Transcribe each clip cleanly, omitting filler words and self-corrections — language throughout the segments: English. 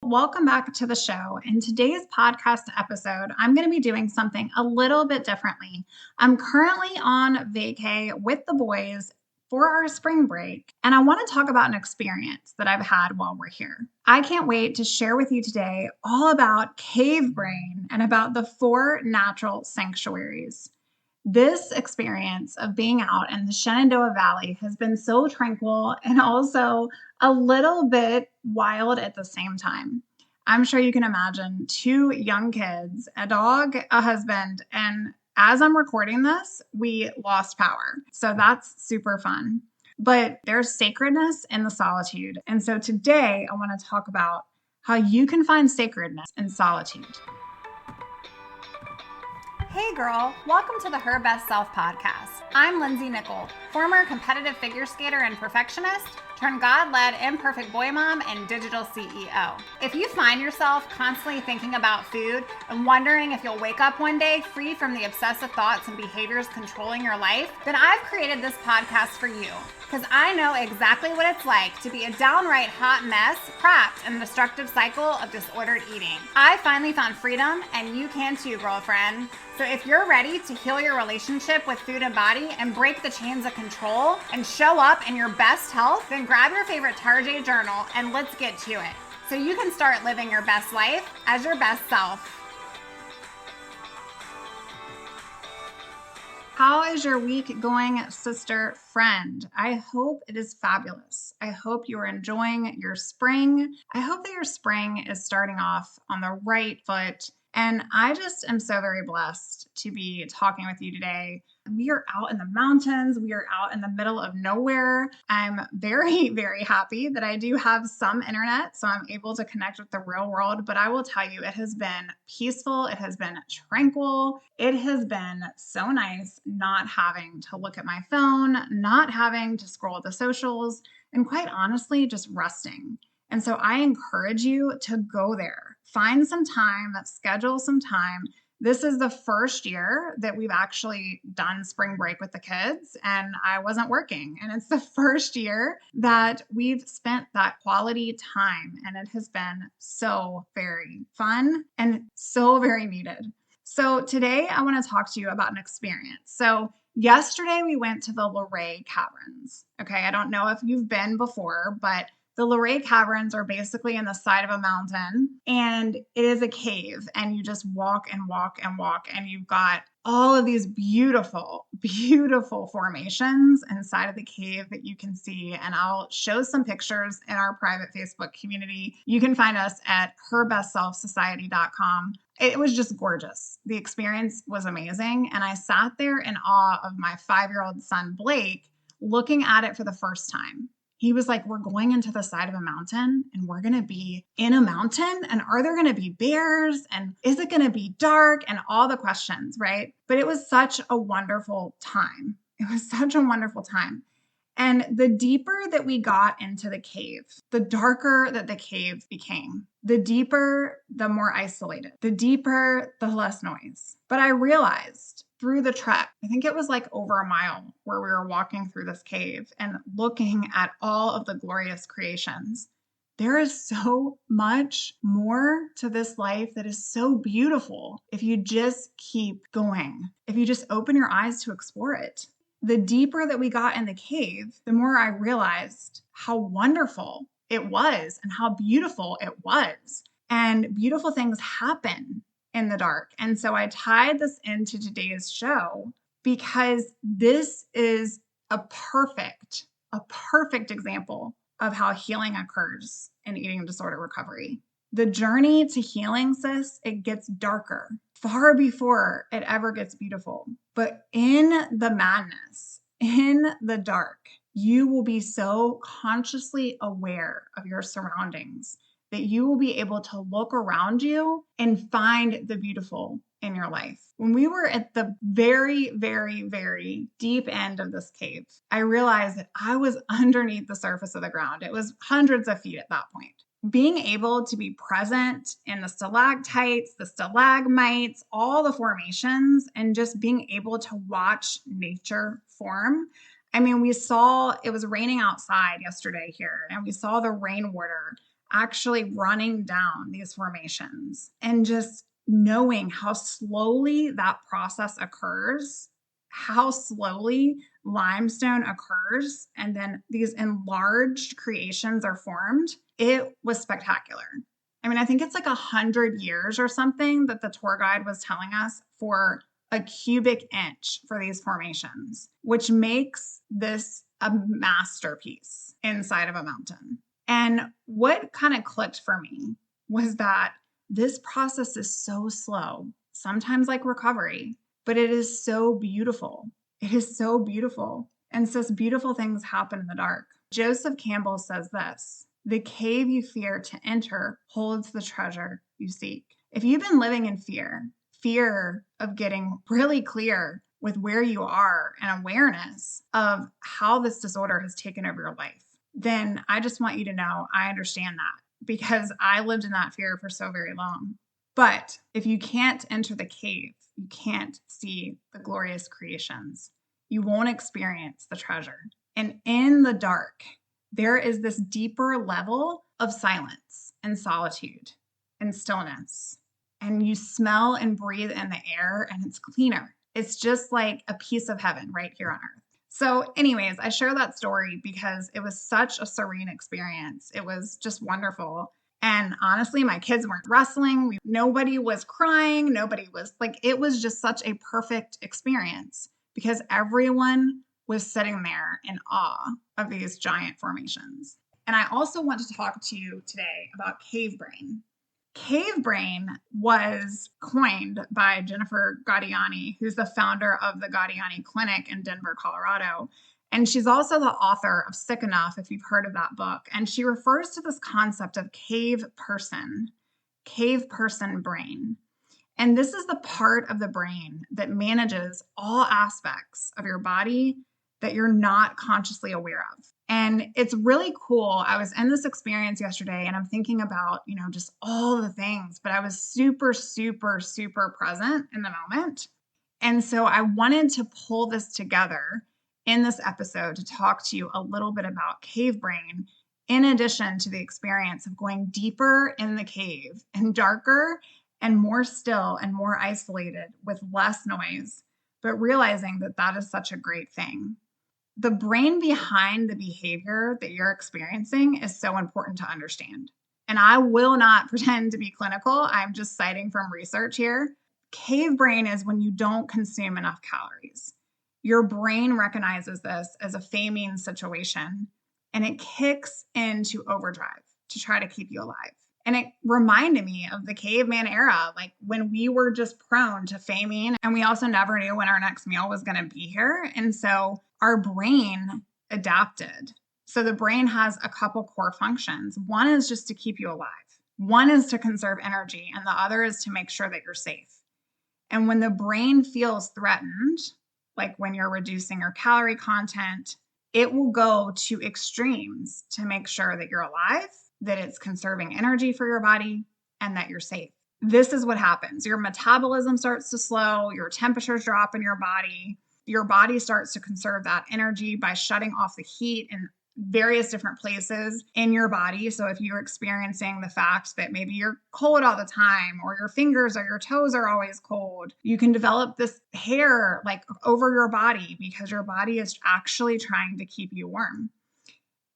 Welcome back to the show. In today's podcast episode, I'm going to be doing something a little bit differently. I'm currently on vacay with the boys for our spring break, and I want to talk about an experience that I've had while we're here. I can't wait to share with you today all about cave brain and about the 4 natural sanctuaries. This experience of being out in the Shenandoah Valley has been so tranquil and also a little bit wild at the same time. I'm sure you can imagine 2 young kids, a dog, a husband, and as I'm recording this, we lost power. So that's super fun. But there's sacredness in the solitude. And so today I want to talk about how you can find sacredness in solitude. Hey girl, welcome to the Her Best Self podcast. I'm Lindsey, former competitive figure skater and perfectionist, turned God-led imperfect boy mom and digital CEO. If you find yourself constantly thinking about food and wondering if you'll wake up one day free from the obsessive thoughts and behaviors controlling your life, then I've created this podcast for you. Because I know exactly what it's like to be a downright hot mess, trapped in the destructive cycle of disordered eating. I finally found freedom, and you can too, girlfriend. So if you're ready to heal your relationship with food and body and break the chains of control and show up in your best health, then grab your favorite Tarjay journal and let's get to it. So you can start living your best life as your best self. How is your week going, sister friend? I hope it is fabulous. I hope you are enjoying your spring. I hope that your spring is starting off on the right foot. And I just am so very blessed to be talking with you today. We are out in the mountains. We are out in the middle of nowhere. I'm very, very happy that I do have some internet, so I'm able to connect with the real world. But I will tell you, it has been peaceful. It has been tranquil. It has been so nice not having to look at my phone, not having to scroll the socials, and quite honestly, just resting. And so I encourage you to go there. Find some time, schedule some time. This is the first year that we've actually done spring break with the kids, and I wasn't working. And it's the first year that we've spent that quality time, and it has been so very fun and so very needed. So today I want to talk to you about an experience. So yesterday we went to the Luray Caverns. Okay, I don't know if you've been before, but the Luray Caverns are basically in the side of a mountain, and it is a cave, and you just walk and walk and walk, and you've got all of these beautiful, beautiful formations inside of the cave that you can see. And I'll show some pictures in our private Facebook community. You can find us at herbestselfsociety.com. It was just gorgeous. The experience was amazing. And I sat there in awe of my 5-year-old son, Blake, looking at it for the first time. He was like, we're going into the side of a mountain and we're going to be in a mountain. And are there going to be bears? And is it going to be dark? And all the questions, right? But it was such a wonderful time. It was such a wonderful time. And the deeper that we got into the cave, the darker that the cave became. The deeper, the more isolated. The deeper, the less noise. But I realized through the trek, I think it was like over a mile where we were walking through this cave and looking at all of the glorious creations. There is so much more to this life that is so beautiful if you just keep going, if you just open your eyes to explore it. The deeper that we got in the cave, the more I realized how wonderful it was and how beautiful it was. And beautiful things happen in the dark. And so I tied this into today's show because this is a perfect example of how healing occurs in eating disorder recovery. The journey to healing, sis, it gets darker far before it ever gets beautiful. But in the madness, in the dark, you will be so consciously aware of your surroundings that you will be able to look around you and find the beautiful in your life. When we were at the very, very, very deep end of this cave, I realized that I was underneath the surface of the ground. It was hundreds of feet at that point. Being able to be present in the stalactites, the stalagmites, all the formations, and just being able to watch nature form. I mean, we saw, it was raining outside yesterday here, and we saw the rainwater actually running down these formations and just knowing how slowly that process occurs, how slowly limestone occurs, and then these enlarged creations are formed, it was spectacular. I mean, I think it's like 100 years or something that the tour guide was telling us for a cubic inch for these formations, which makes this a masterpiece inside of a mountain. And what kind of clicked for me was that this process is so slow, sometimes like recovery, but it is so beautiful. It is so beautiful. And says beautiful things happen in the dark. Joseph Campbell says this: the cave you fear to enter holds the treasure you seek. If you've been living in fear of getting really clear with where you are and awareness of how this disorder has taken over your life, then I just want you to know I understand that because I lived in that fear for so very long. But if you can't enter the cave, you can't see the glorious creations. You won't experience the treasure. And in the dark, there is this deeper level of silence and solitude and stillness. And you smell and breathe in the air, and it's cleaner. It's just like a piece of heaven right here on earth. So, anyways, I share that story because it was such a serene experience. It was just wonderful. And honestly, my kids weren't wrestling. Nobody was crying. Nobody was like, it was just such a perfect experience because everyone was sitting there in awe of these giant formations. And I also want to talk to you today about cave brain. Cave brain was coined by Jennifer Gaudiani, who's the founder of the Gaudiani Clinic in Denver, Colorado. And she's also the author of Sick Enough, if you've heard of that book. And she refers to this concept of cave person brain. And this is the part of the brain that manages all aspects of your body that you're not consciously aware of. And it's really cool. I was in this experience yesterday and I'm thinking about, just all the things, but I was super, super, super present in the moment. And so I wanted to pull this together in this episode to talk to you a little bit about cave brain, in addition to the experience of going deeper in the cave and darker and more still and more isolated with less noise, but realizing that that is such a great thing. The brain behind the behavior that you're experiencing is so important to understand. And I will not pretend to be clinical. I'm just citing from research here. Cave brain is when you don't consume enough calories. Your brain recognizes this as a famine situation and it kicks into overdrive to try to keep you alive. And it reminded me of the caveman era, like when we were just prone to famine and we also never knew when our next meal was going to be here. And so our brain adapted. So the brain has a couple core functions. One is just to keep you alive. One is to conserve energy, and the other is to make sure that you're safe. And when the brain feels threatened, like when you're reducing your calorie content, it will go to extremes to make sure that you're alive, that it's conserving energy for your body, and that you're safe. This is what happens. Your metabolism starts to slow, your temperatures drop in your body starts to conserve that energy by shutting off the heat in various different places in your body. So if you're experiencing the fact that maybe you're cold all the time or your fingers or your toes are always cold, you can develop this hair like over your body because your body is actually trying to keep you warm.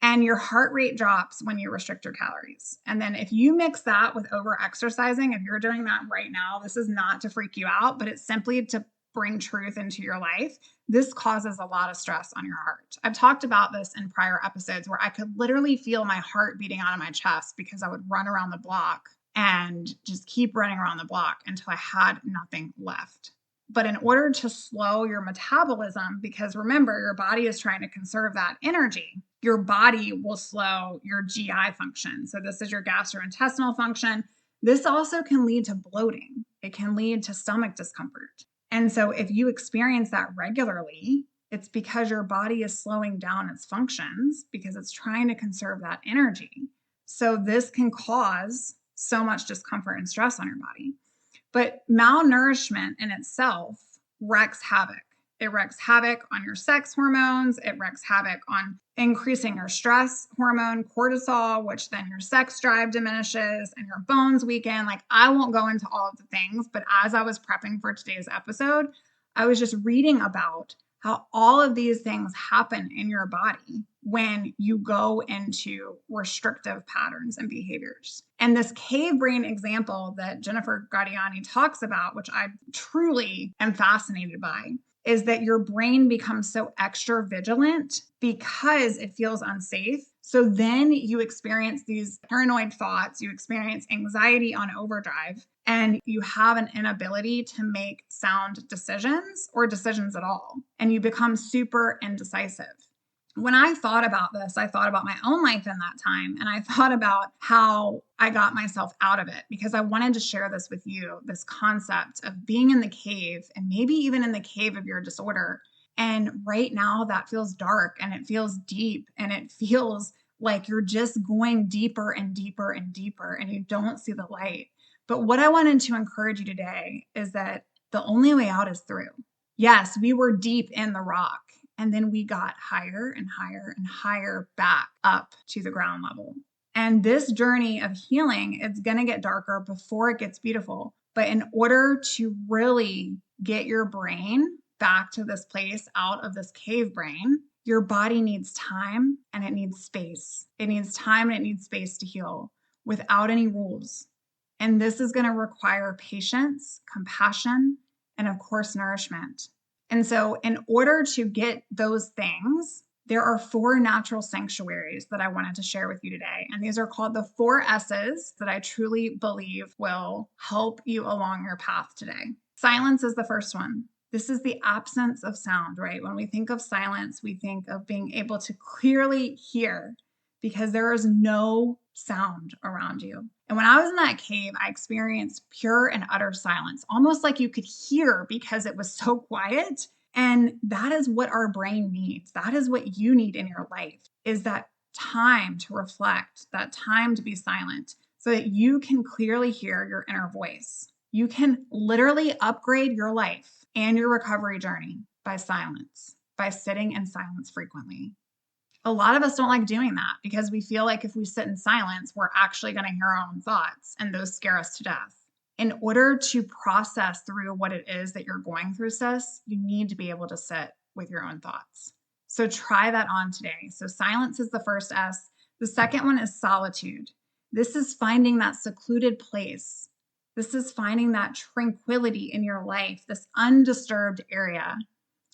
And your heart rate drops when you restrict your calories. And then if you mix that with over exercising, if you're doing that right now, this is not to freak you out, but it's simply to bring truth into your life. This causes a lot of stress on your heart. I've talked about this in prior episodes where I could literally feel my heart beating out of my chest because I would run around the block and just keep running around the block until I had nothing left. But in order to slow your metabolism, because remember, your body is trying to conserve that energy, your body will slow your GI function. So this is your gastrointestinal function. This also can lead to bloating. It can lead to stomach discomfort. And so if you experience that regularly, it's because your body is slowing down its functions because it's trying to conserve that energy. So this can cause so much discomfort and stress on your body. But malnourishment in itself wreaks havoc. It wreaks havoc on your sex hormones. It wreaks havoc on increasing your stress hormone, cortisol, which then your sex drive diminishes and your bones weaken. Like, I won't go into all of the things, but as I was prepping for today's episode, I was just reading about how all of these things happen in your body when you go into restrictive patterns and behaviors. And this cave brain example that Jennifer Gaudiani talks about, which I truly am fascinated by, is that your brain becomes so extra vigilant because it feels unsafe. So then you experience these paranoid thoughts, you experience anxiety on overdrive, and you have an inability to make sound decisions or decisions at all. And you become super indecisive. When I thought about this, I thought about my own life in that time. And I thought about how I got myself out of it, because I wanted to share this with you, this concept of being in the cave, and maybe even in the cave of your disorder. And right now that feels dark, and it feels deep, and it feels like you're just going deeper and deeper and deeper, and you don't see the light. But what I wanted to encourage you today is that the only way out is through. Yes, we were deep in the rock, and then we got higher and higher and higher back up to the ground level. And this journey of healing, it's going to get darker before it gets beautiful. But in order to really get your brain back to this place out of this cave brain, your body needs time and it needs space. It needs time and it needs space to heal without any rules. And this is going to require patience, compassion, and of course, nourishment. And so in order to get those things, there are 4 natural sanctuaries that I wanted to share with you today. And these are called the 4 S's that I truly believe will help you along your path today. Silence is the first one. This is the absence of sound, right? When we think of silence, we think of being able to clearly hear, because there is no sound around you. And when I was in that cave, I experienced pure and utter silence, almost like you could hear because it was so quiet. And that is what our brain needs. That is what you need in your life, is that time to reflect, that time to be silent, so that you can clearly hear your inner voice. You can literally upgrade your life and your recovery journey by silence, by sitting in silence frequently. A lot of us don't like doing that because we feel like if we sit in silence, we're actually going to hear our own thoughts, and those scare us to death. In order to process through what it is that you're going through, sis, you need to be able to sit with your own thoughts. So try that on today. So silence is the first S. The second one is solitude. This is finding that secluded place. This is finding that tranquility in your life, this undisturbed area.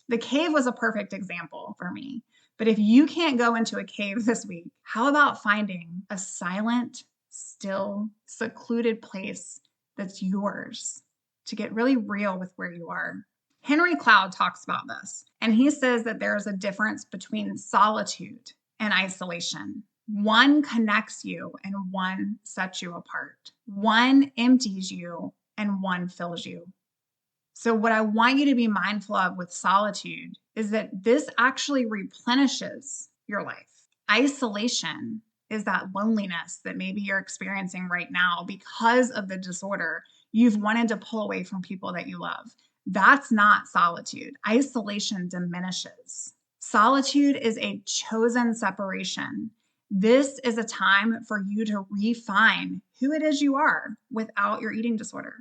The cave was a perfect example for me. But if you can't go into a cave this week, how about finding a silent, still, secluded place that's yours to get really real with where you are? Henry Cloud talks about this, and he says that there's a difference between solitude and isolation. One connects you and one sets you apart. One empties you and one fills you. So what I want you to be mindful of with solitude is that this actually replenishes your life. Isolation is that loneliness that maybe you're experiencing right now because of the disorder. You've wanted to pull away from people that you love. That's not solitude. Isolation diminishes. Solitude is a chosen separation. This is a time for you to refine who it is you are without your eating disorder.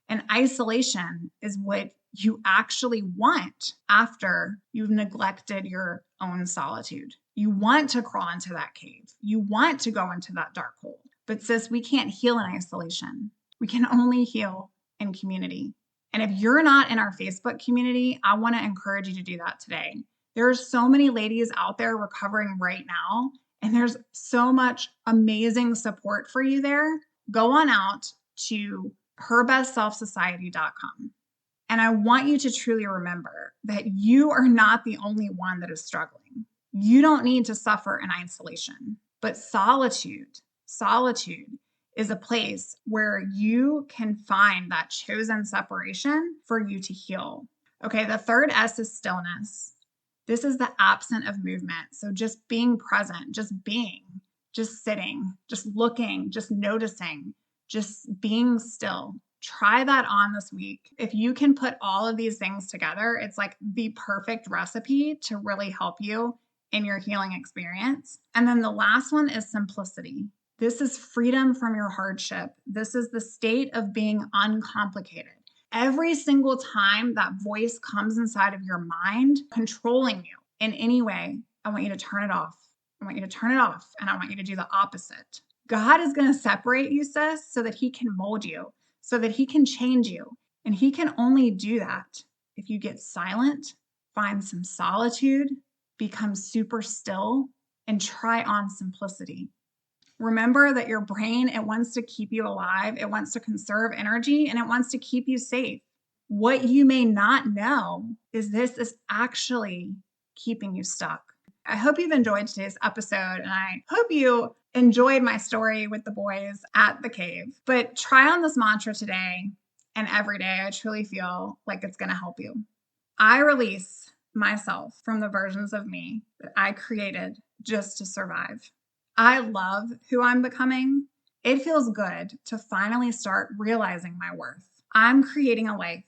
And isolation is what you actually want after you've neglected your own solitude. You want to crawl into that cave. You want to go into that dark hole. But sis, we can't heal in isolation. We can only heal in community. And if you're not in our Facebook community, I want to encourage you to do that today. There are so many ladies out there recovering right now, and there's so much amazing support for you there. Go on out to herbestselfsociety.com. And I want you to truly remember that you are not the only one that is struggling. You don't need to suffer in isolation, but solitude is a place where you can find that chosen separation for you to heal. Okay, the third S is stillness. This is the absence of movement. So just being present, just being, just sitting, just looking, just noticing, just being still, Try that on this week. If you can put all of these things together, it's like the perfect recipe to really help you in your healing experience. And then the last one is simplicity. This is freedom from your hardship. This is the state of being uncomplicated. Every single time that voice comes inside of your mind, controlling you in any way, I want you to turn it off. I want you to turn it off, and I want you to do the opposite. God is going to separate you, sis, so that he can mold you, so that he can change you. And he can only do that if you get silent, find some solitude, become super still, and try on simplicity. Remember that your brain, it wants to keep you alive. It wants to conserve energy, and it wants to keep you safe. What you may not know is this is actually keeping you stuck. I hope you've enjoyed today's episode, and I hope you enjoyed my story with the boys at the cave. But try on this mantra today and every day. I truly feel like it's going to help you. I release myself from the versions of me that I created just to survive. I love who I'm becoming. It feels good to finally start realizing my worth. I'm creating a life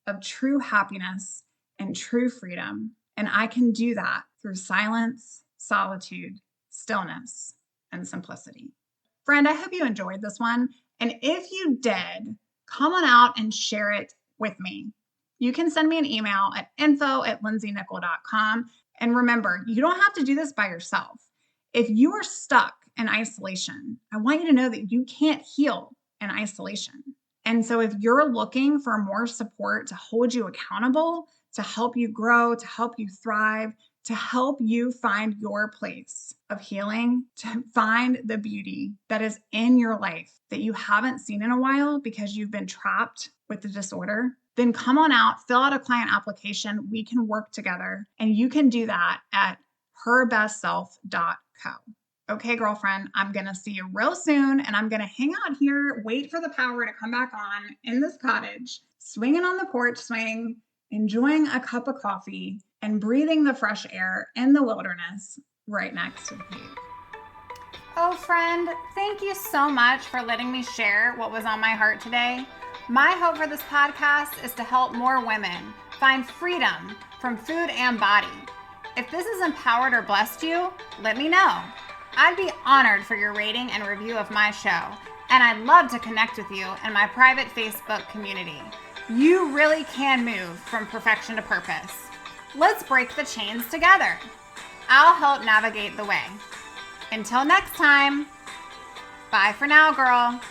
of true happiness and true freedom, and I can do that through silence, solitude, stillness, and simplicity. Friend, I hope you enjoyed this one. And if you did, come on out and share it with me. You can send me an email at info@lindseynickel.com. And remember, you don't have to do this by yourself. If you are stuck in isolation, I want you to know that you can't heal in isolation. And so if you're looking for more support to hold you accountable, to help you grow, to help you thrive, to help you find your place of healing, to find the beauty that is in your life that you haven't seen in a while because you've been trapped with the disorder, then come on out, fill out a client application. We can work together, and you can do that at herbestself.co. Okay, girlfriend, I'm going to see you real soon, and I'm going to hang out here, wait for the power to come back on in this cottage, swinging on the porch swing, enjoying a cup of coffee, and breathing the fresh air in the wilderness right next to the cave. Oh, friend, thank you so much for letting me share what was on my heart today. My hope for this podcast is to help more women find freedom from food and body. If this has empowered or blessed you, let me know. I'd be honored for your rating and review of my show, and I'd love to connect with you in my private Facebook community. You really can move from perfection to purpose. Let's break the chains together. I'll help navigate the way. Until next time, bye for now, girl.